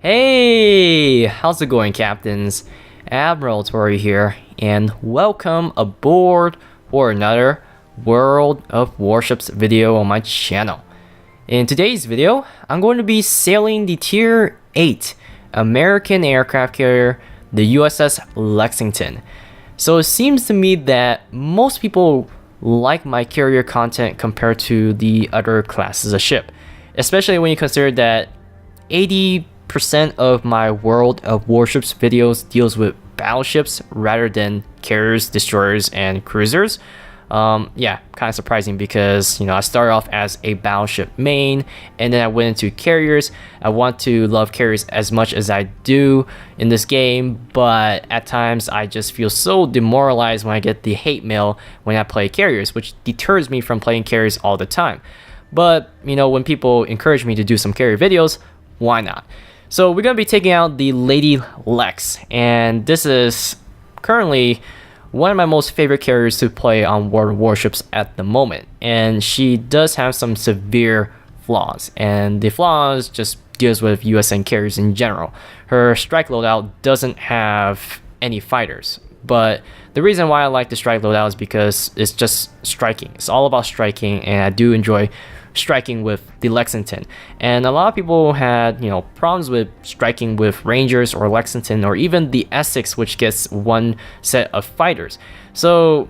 Hey, how's it going, captains? Admiral Tori here, and welcome aboard for another World of Warships video on my channel. In today's video, I'm going to be sailing the Tier 8 American aircraft carrier, the USS Lexington. So it seems to me that most people like my carrier content compared to the other classes of ship, especially when you consider that 80% of my World of Warships videos deals with battleships rather than carriers, destroyers, and cruisers. Yeah, kind of surprising because, I started off as a battleship main and then I went into carriers. I want to love carriers as much as I do in this game, but at times I just feel so demoralized when I get the hate mail when I play carriers, which deters me from playing carriers all the time. But, when people encourage me to do some carrier videos, why not? So we're going to be taking out the Lady Lex, and this is currently one of my most favorite carriers to play on World of Warships at the moment. And she does have some severe flaws, and the flaws just deals with USN carriers in general. Her strike loadout doesn't have any fighters, but the reason why I like the strike loadout is because it's just striking. It's all about striking, and I do enjoy striking with the Lexington. And a lot of people had problems with striking with Rangers or Lexington or even the Essex, which gets one set of fighters. So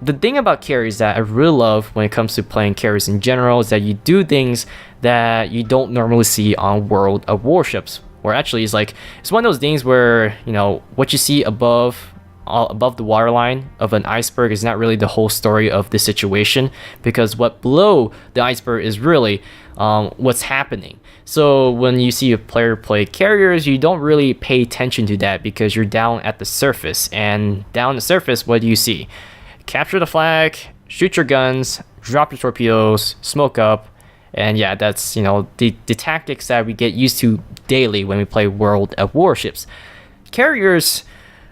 the thing about carriers that I really love when it comes to playing carriers in general is that you do things that you don't normally see on World of Warships, or actually it's one of those things where what you see above the waterline of an iceberg is not really the whole story of the situation, because what below the iceberg is really what's happening. So when you see a player play carriers, you don't really pay attention to that because you're down at the surface, and down the surface, what do you see? Capture the flag, shoot your guns, drop your torpedoes, smoke up, and yeah, that's the tactics that we get used to daily when we play World of Warships. Carriers,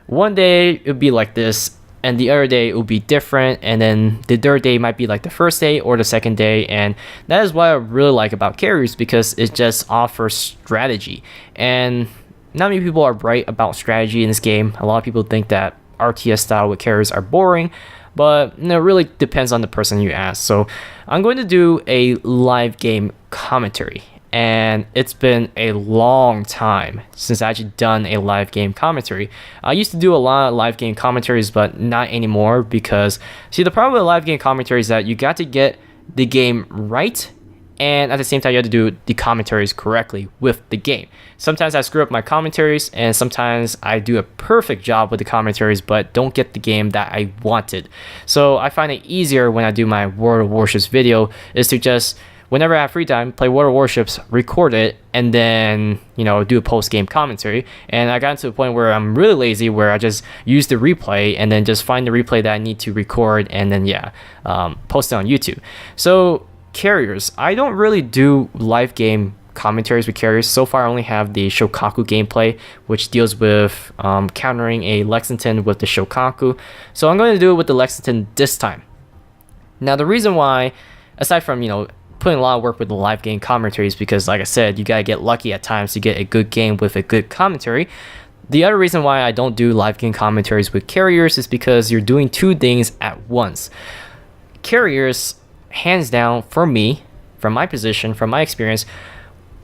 one day it would be like this, and the other day it would be different, and then the third day might be like the first day or the second day. And that is what I really like about carriers, because it just offers strategy. And not many people are right about strategy in this game. A lot of people think that RTS style with carriers are boring, but it really depends on the person you ask. So I'm going to do a live game commentary, and it's been a long time since I actually done a live game commentary. I used to do a lot of live game commentaries, but not anymore, because see, the problem with live game commentary is that you got to get the game right, and at the same time you have to do the commentaries correctly with the game. Sometimes I screw up my commentaries, and sometimes I do a perfect job with the commentaries but don't get the game that I wanted. So I find it easier when I do my World of Warships video is to just, whenever I have free time, play World of Warships, record it, and then, do a post-game commentary. And I got to the point where I'm really lazy, where I just use the replay and then just find the replay that I need to record, and then, post it on YouTube. So, carriers, I don't really do live game commentaries with carriers. So far, I only have the Shokaku gameplay, which deals with countering a Lexington with the Shokaku. So I'm going to do it with the Lexington this time. Now, the reason why, aside from, putting a lot of work with the live game commentaries, because like I said, you gotta get lucky at times to get a good game with a good commentary. The other reason why I don't do live game commentaries with carriers is because you're doing two things at once. Carriers, hands down, for me, from my position, from my experience,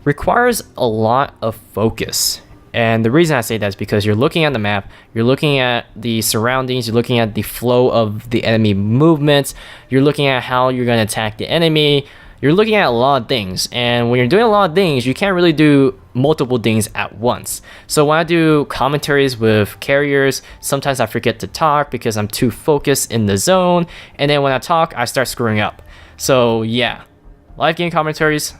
requires a lot of focus. And the reason I say that is because you're looking at the map, you're looking at the surroundings, you're looking at the flow of the enemy movements, you're looking at how you're going to attack the enemy. You're looking at a lot of things, and when you're doing a lot of things, you can't really do multiple things at once. So when I do commentaries with carriers, sometimes I forget to talk because I'm too focused in the zone, and then when I talk, I start screwing up. So yeah, live game commentaries,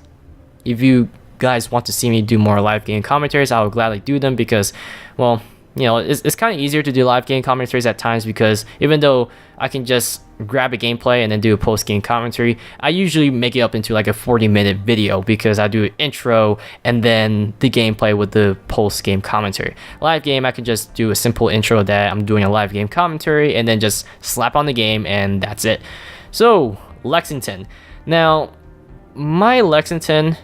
if you guys want to see me do more live game commentaries, I will gladly do them, because, well, it's kind of easier to do live game commentaries at times, because even though I can just grab a gameplay and then do a post-game commentary, I usually make it up into like a 40-minute video, because I do an intro and then the gameplay with the post-game commentary. Live game, I can just do a simple intro that I'm doing a live game commentary and then just slap on the game, and that's it. So, Lexington. Now, my Lexington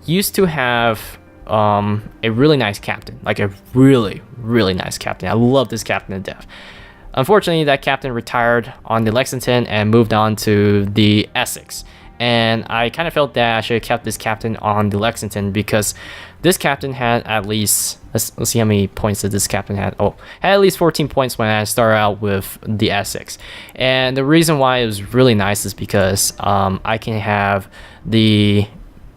used to have a really nice captain, like a really, really nice captain. I love this captain to death. Unfortunately, that captain retired on the Lexington and moved on to the Essex. And I kind of felt that I should have kept this captain on the Lexington because this captain had at least, let's see how many points that this captain had. Oh, had at least 14 points when I started out with the Essex. And the reason why it was really nice is because I can have the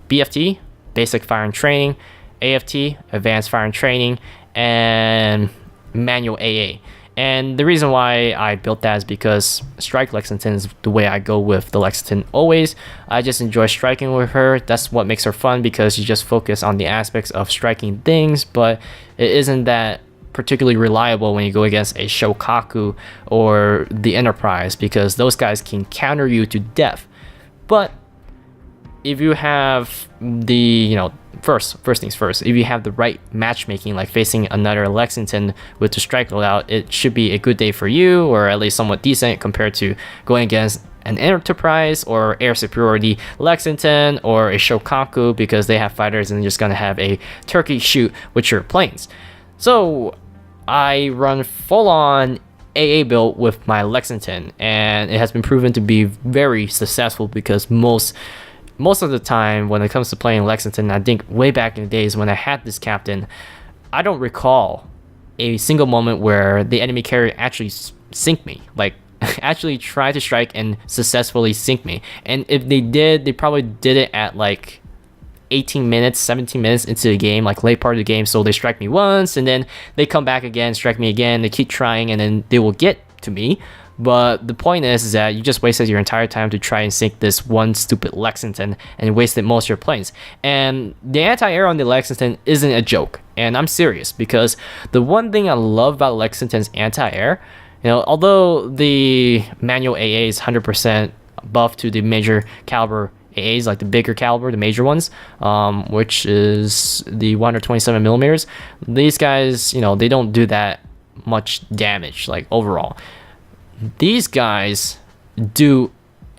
BFT, Basic Fire and Training, AFT, Advanced Fire and Training, and Manual AA. And the reason why I built that is because Strike Lexington is the way I go with the Lexington always. I just enjoy striking with her. That's what makes her fun because you just focus on the aspects of striking things, but it isn't that particularly reliable when you go against a Shokaku or the Enterprise because those guys can counter you to death. But if you have the, first things first, if you have the right matchmaking, like facing another Lexington with the strike loadout, it should be a good day for you, or at least somewhat decent compared to going against an Enterprise or Air Superiority Lexington or a Shokaku because they have fighters and they're just gonna have a turkey shoot with your planes. So I run full-on AA build with my Lexington, and it has been proven to be very successful because most of the time when it comes to playing Lexington, I think way back in the days when I had this captain, I don't recall a single moment where the enemy carrier actually sink me, like actually try to strike and successfully sink me. And if they did, they probably did it at like 18 minutes, 17 minutes into the game, like late part of the game. So they strike me once and then they come back again, strike me again, they keep trying and then they will get to me. But the point is that you just wasted your entire time to try and sink this one stupid Lexington and wasted most of your planes. And the anti-air on the Lexington isn't a joke. And I'm serious because the one thing I love about Lexington's anti-air, although the manual AA is 100% buff to the major caliber AAs, like the bigger caliber, the major ones, which is the 127 millimeters, these guys, they don't do that much damage, like overall. These guys do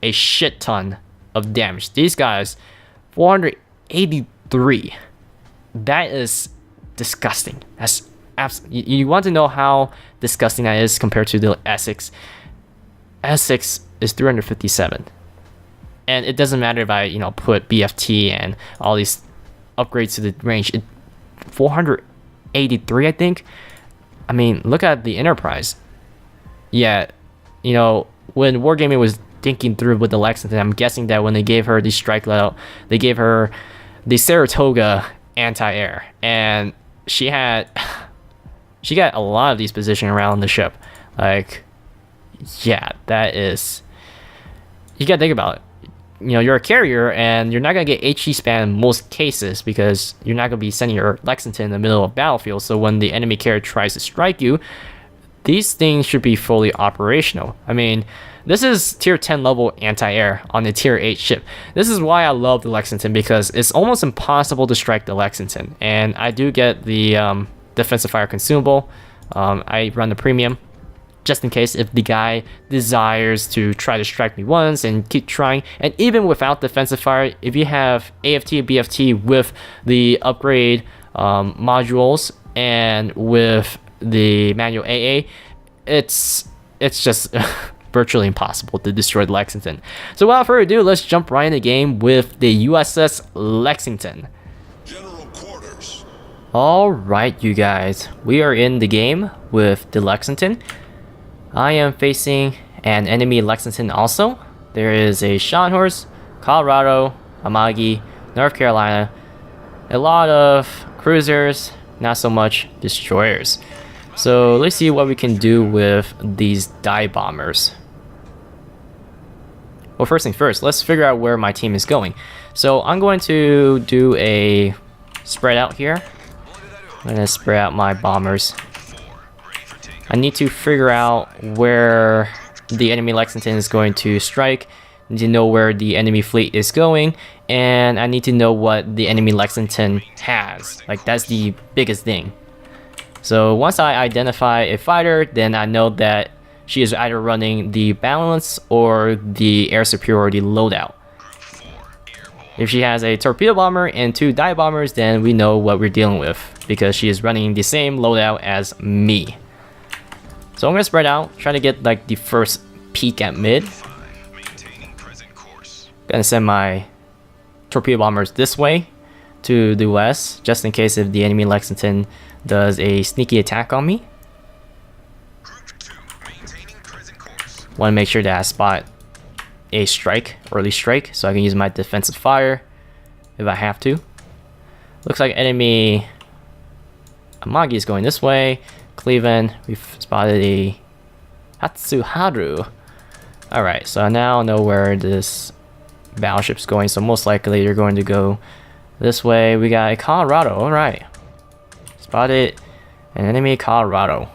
a shit ton of damage. These guys, 483. That is disgusting. That's absolutely. You want to know how disgusting that is compared to the Essex? Essex is 357, and it doesn't matter if I put BFT and all these upgrades to the range. 483, I think. I mean, look at the Enterprise. Yeah. When Wargaming was thinking through with the Lexington, I'm guessing that when they gave her the strike loadout, they gave her the Saratoga anti-air, and she got a lot of these positioning around the ship. Like, yeah, that is, you gotta think about it. You're a carrier and you're not gonna get HE spam in most cases because you're not gonna be sending your Lexington in the middle of a battlefield. So when the enemy carrier tries to strike you, these things should be fully operational. I mean, this is tier 10 level anti-air on the tier 8 ship. This is why I love the Lexington, because it's almost impossible to strike the Lexington. And I do get the defensive fire consumable. I run the premium just in case if the guy desires to try to strike me once and keep trying. And even without defensive fire, if you have AFT and BFT with the upgrade modules and with the manual AA, it's just virtually impossible to destroy the Lexington. So without further ado, let's jump right in the game with the USS Lexington. General quarters. All right, you guys, we are in the game with the Lexington. I am facing an enemy Lexington also. There is a Scharnhorst, Colorado, Amagi, North Carolina, a lot of cruisers, not so much destroyers. So let's see what we can do with these dive bombers. Well, first thing first, let's figure out where my team is going. So I'm going to do a spread out here. I'm going to spread out my bombers. I need to figure out where the enemy Lexington is going to strike. I need to know where the enemy fleet is going, and I need to know what the enemy Lexington has. Like, that's the biggest thing. So once I identify a fighter, then I know that she is either running the balance or the air superiority loadout. If she has a torpedo bomber and 2 dive bombers, then we know what we're dealing with because she is running the same loadout as me. So I'm gonna spread out, try to get like the first peek at mid. Gonna send my torpedo bombers this way to the west, just in case if the enemy Lexington does a sneaky attack on me. Want to make sure that I spot a strike, early strike, so I can use my defensive fire if I have to. Looks like enemy Amagi is going this way. Cleveland, we've spotted a Hatsuharu. Alright, so now I know where this battleship's going, so most likely they're going to go this way. We got a Colorado, alright. Spotted an enemy Colorado.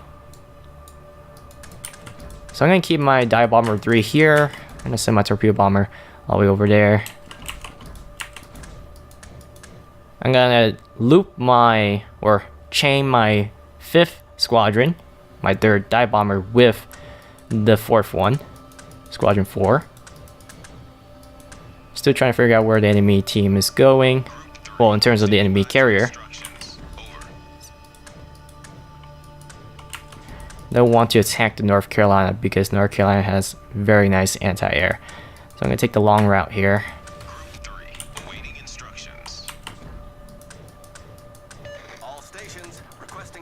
So I'm going to keep my dive bomber 3 here. I'm going to send my torpedo bomber all the way over there. I'm going to loop my, or chain my 5th squadron, my 3rd dive bomber with the 4th one, squadron 4. Still trying to figure out where the enemy team is going. Well, in terms of the enemy carrier. They'll want to attack the North Carolina because North Carolina has very nice anti-air. So I'm going to take the long route here.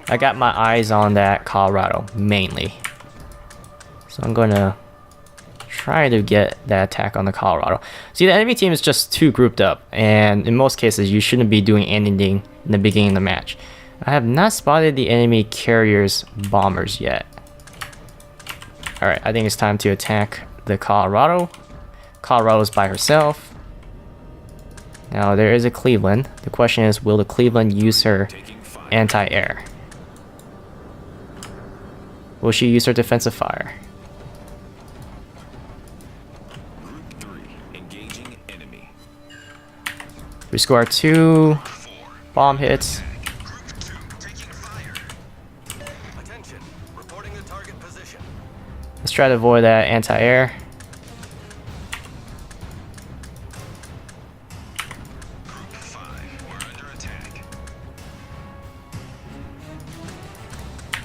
I got my eyes on that Colorado mainly. So I'm going to try to get that attack on the Colorado. See, the enemy team is just too grouped up, and in most cases you shouldn't be doing anything in the beginning of the match. I have not spotted the enemy carrier's bombers yet. Alright, I think it's time to attack the Colorado. Colorado's by herself. Now there is a Cleveland. The question is, will the Cleveland use her anti-air? Will she use her defensive fire? We score 2 bomb hits. Let's try to avoid that anti-air.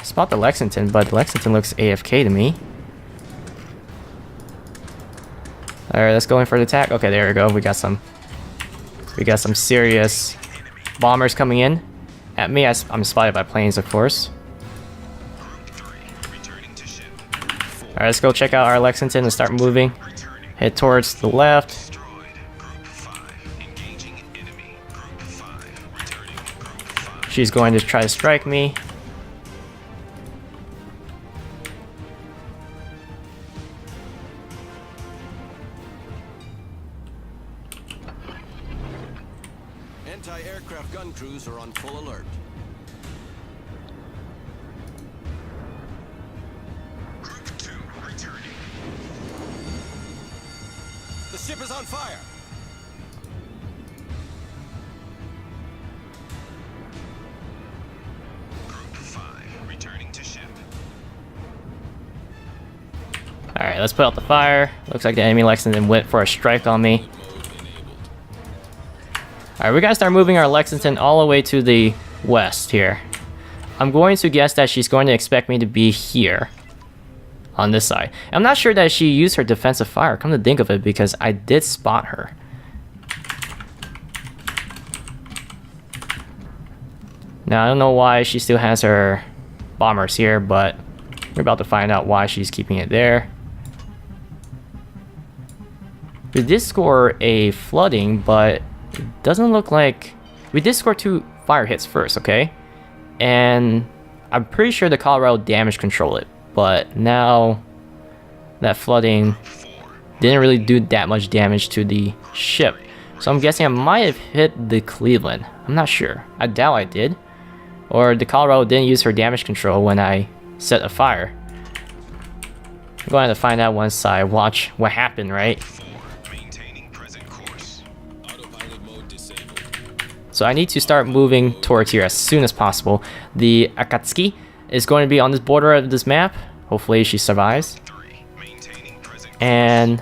Spot the Lexington, but Lexington looks AFK to me. Alright, let's go in for the attack. Okay, there we go. We got some serious bombers coming in at me. I'm spotted by planes, of course. Alright, let's go check out our Lexington and start moving. Head towards the left. She's going to try to strike me. Anti-aircraft gun crews are on full alert. Group 2 returning. The ship is on fire. Group 5 returning to ship. Alright, let's put out the fire. Looks like the enemy Lexington went for a strike on me. Alright, we gotta start moving our Lexington all the way to the west here. I'm going to guess that she's going to expect me to be here. On this side. I'm not sure that she used her defensive fire, come to think of it, because I did spot her. Now, I don't know why she still has her bombers here, but we're about to find out why she's keeping it there. We did score a flooding, but it doesn't look like... We did score 2 fire hits first, okay? And I'm pretty sure the Colorado damage control it, but now that flooding didn't really do that much damage to the ship. So I'm guessing I might have hit the Cleveland. I'm not sure. I doubt I did. Or the Colorado didn't use her damage control when I set a fire. I'm going to find out once I watch what happened, right? So I need to start moving towards here as soon as possible. The Akatsuki is going to be on this border of this map. Hopefully she survives. And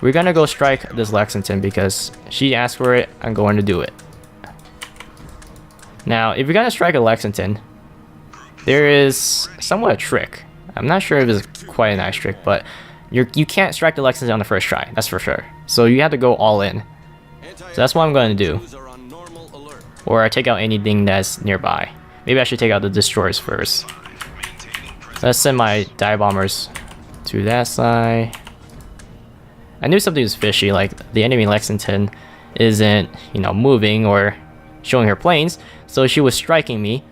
we're gonna go strike this Lexington because she asked for it. I'm going to do it. Now, if you're gonna strike a Lexington, there is somewhat a trick. I'm not sure if it's quite a nice trick, but you can't strike the Lexington on the first try. That's for sure. So you have to go all in. So that's what I'm going to do. Crews are on normal alert. Or I take out anything that's nearby. Maybe I should take out the destroyers first. Let's send my dive bombers to that side. I knew something was fishy, like the enemy Lexington isn't, moving or showing her planes, so she was striking me.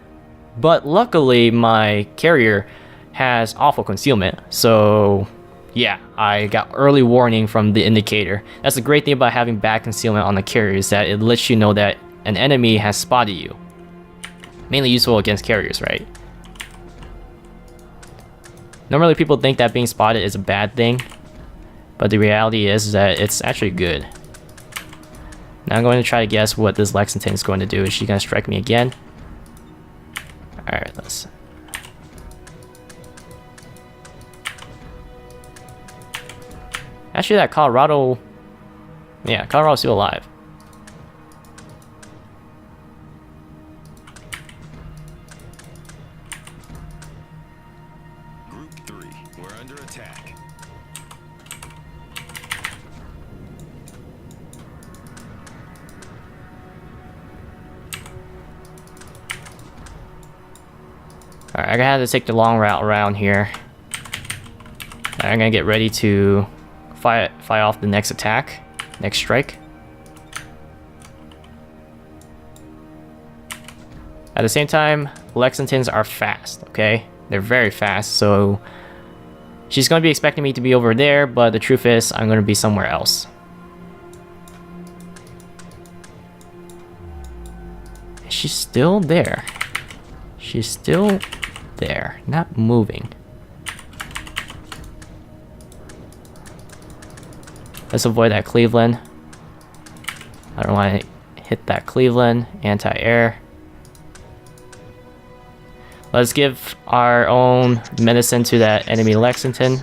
But luckily, my carrier has awful concealment, so yeah, I got early warning from the indicator. That's the great thing about having bad concealment on the carrier, is that it lets you know that an enemy has spotted you. Mainly useful against carriers, right? Normally people think that being spotted is a bad thing, but the reality is that it's actually good. Now I'm going to try to guess what this Lexington is going to do. Is she going to strike me again? Alright, let's... Actually, that Colorado... Yeah, Colorado's still alive. Group 3, we're under attack. Alright, I'm gonna have to take the long route around here. I'm gonna get ready to fire off the next attack, next strike. At the same time, Lexingtons are fast, okay? They're very fast, so she's gonna be expecting me to be over there, but the truth is, I'm gonna be somewhere else. She's still there. She's still there, not moving. Let's avoid that Cleveland. I don't want to hit that Cleveland. Anti-air. Let's give our own medicine to that enemy Lexington.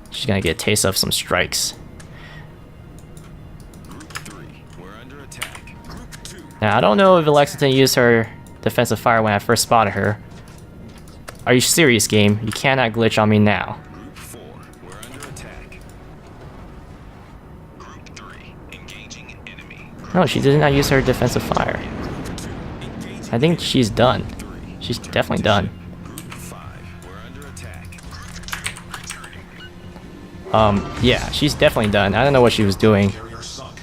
She's gonna get a taste of some strikes. Group 3, we're under attack. Group 2, Now, I don't know if Lexington used her defensive fire when I first spotted her. Are you serious, game? You cannot glitch on me now. Group 4, we're under attack. Group 3, engaging enemy. No, she did not use her defensive fire. Group 2, engaging I think she's done. 3. She's definitely done. Group 5, we're under attack. Group 2, returning. Yeah, she's definitely done. I don't know what she was doing. Carrier sunk.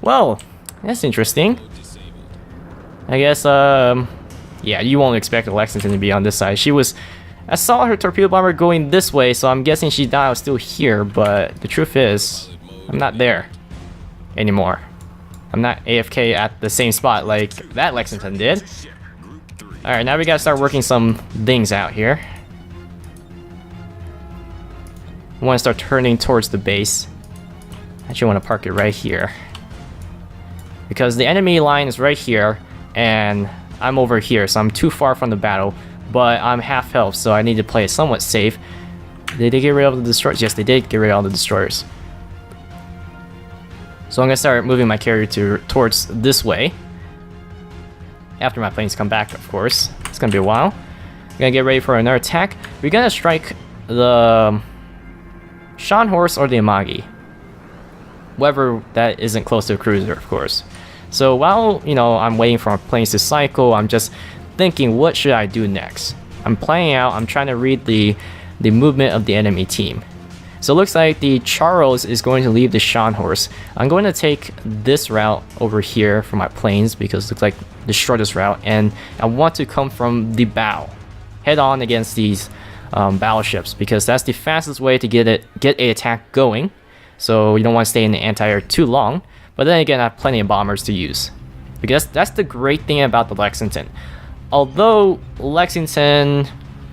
Well, that's interesting. I guess, yeah, you won't expect a Lexington to be on this side. I saw her torpedo bomber going this way, so I'm guessing she died. I was still here, but the truth is, I'm not there anymore. I'm not AFK at the same spot like that Lexington did. Group 3, Alright, now we gotta start working some things out here. I want to start turning towards the base. Actually, I want to park it right here. Because the enemy line is right here, and I'm over here, so I'm too far from the battle. But I'm half health, so I need to play it somewhat safe. Did they get rid of the destroyers? Yes, they did get rid of all the destroyers. So I'm going to start moving my carrier towards this way. After my planes come back, of course. It's going to be a while. I'm going to get ready for another attack. We're going to strike the Scharnhorst or the Amagi. Whoever that isn't close to a cruiser, of course. So while, I'm waiting for my planes to cycle, I'm just thinking, what should I do next? I'm trying to read the movement of the enemy team. So it looks like the Charles is going to leave the Scharnhorst. I'm going to take this route over here for my planes because it looks like the shortest route, and I want to come from the bow, head on against these battleships, because that's the fastest way to get a attack going. So you don't want to stay in the anti-air too long. But then again, I have plenty of bombers to use, because that's the great thing about the Lexington. Although Lexington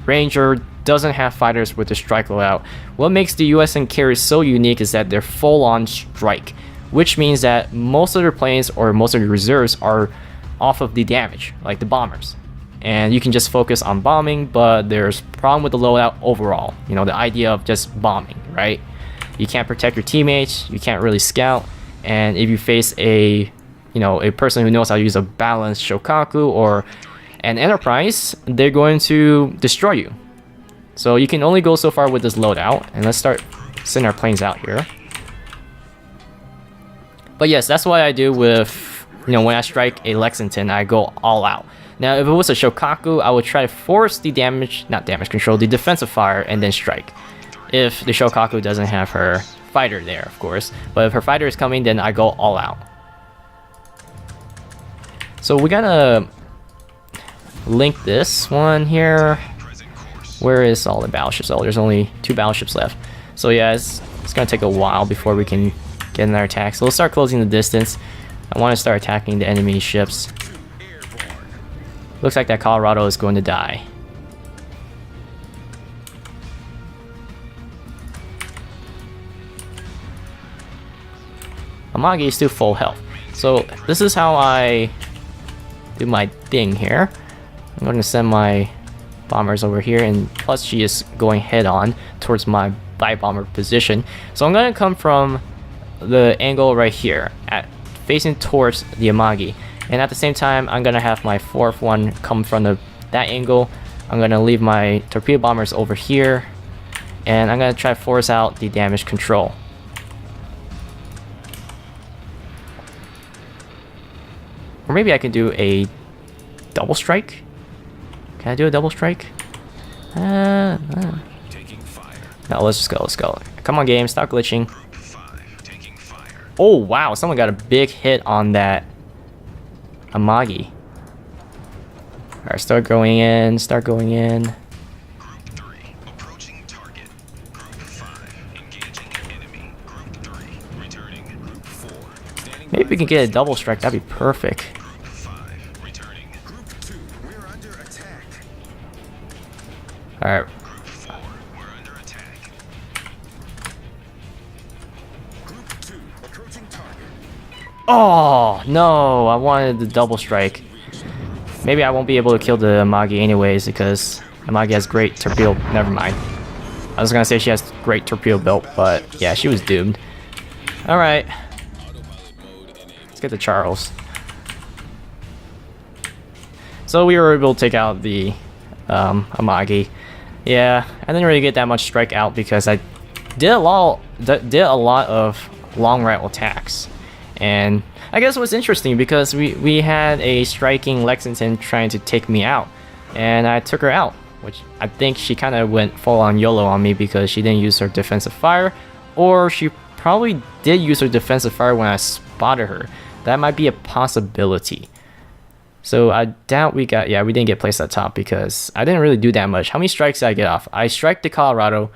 Ranger doesn't have fighters with the strike loadout, what makes the USN carriers so unique is that they're full-on strike, which means that most of their planes or most of the reserves are off of the damage, like the bombers. and you can just focus on bombing, but there's problem with the loadout overall. You know, the idea of just bombing, right? You can't protect your teammates, you can't really scout, and if you face a person who knows how to use a balanced Shokaku or an Enterprise, they're going to destroy you. So you can only go so far with this loadout, and let's start sending our planes out here. But yes, that's what I do with, when I strike a Lexington, I go all out. Now, if it was a Shokaku, I would try to force the the defensive fire, and then strike. If the Shokaku doesn't have her fighter there, of course. But if her fighter is coming, then I go all out. So we gotta link this one here. Where is all the battleships? Oh, there's only 2 battleships left. So yeah, it's gonna take a while before we can get in our attack. So let's start closing the distance. I want to start attacking the enemy ships. Looks like that Colorado is going to die. Amagi is still full health. So this is how I do my thing here. I'm going to send my bombers over here, and plus she is going head on towards my dive bomber position. So I'm going to come from the angle right here, facing towards the Amagi, and at the same time I'm going to have my 4th one come from that angle. I'm going to leave my torpedo bombers over here, and I'm going to try to force out the damage control. Or maybe I can do a double strike. Can I do a double strike? Taking fire. No, let's go. Come on, game, stop glitching. Group 5 taking fire. Oh, wow, someone got a big hit on that Amagi. Alright, start going in. Group 3 approaching target. Group 5 engaging enemy. Group 3 returning. Group 4 standing Maybe by we can for get a double strike, that'd be perfect. Group 5 returning. Group 2 we're under attack. Alright. Group 4 we're under attack. Group 2 approaching target. Oh, no, I wanted the double strike. Maybe I won't be able to kill the Amagi anyways, because Amagi has great torpedo. Never mind. I was gonna say she has great torpedo belt, but yeah, she was doomed. Alright. Let's get to Charles. So we were able to take out the Amagi. Yeah, I didn't really get that much strike out because I did a lot of long rifle attacks. And I guess it was interesting because we had a striking Lexington trying to take me out, and I took her out, which I think she kind of went full on YOLO on me because she didn't use her defensive fire, or she probably did use her defensive fire when I spotted her. That might be a possibility. So I doubt we didn't get placed at top because I didn't really do that much. How many strikes did I get off? I strike the Colorado,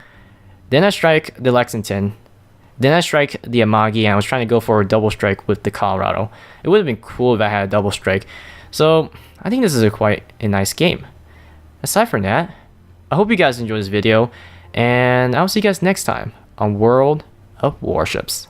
then I strike the Lexington, then I strike the Amagi, and I was trying to go for a double strike with the Colorado. It would have been cool if I had a double strike. So I think this is quite a nice game. Aside from that, I hope you guys enjoyed this video, and I'll see you guys next time on World of Warships.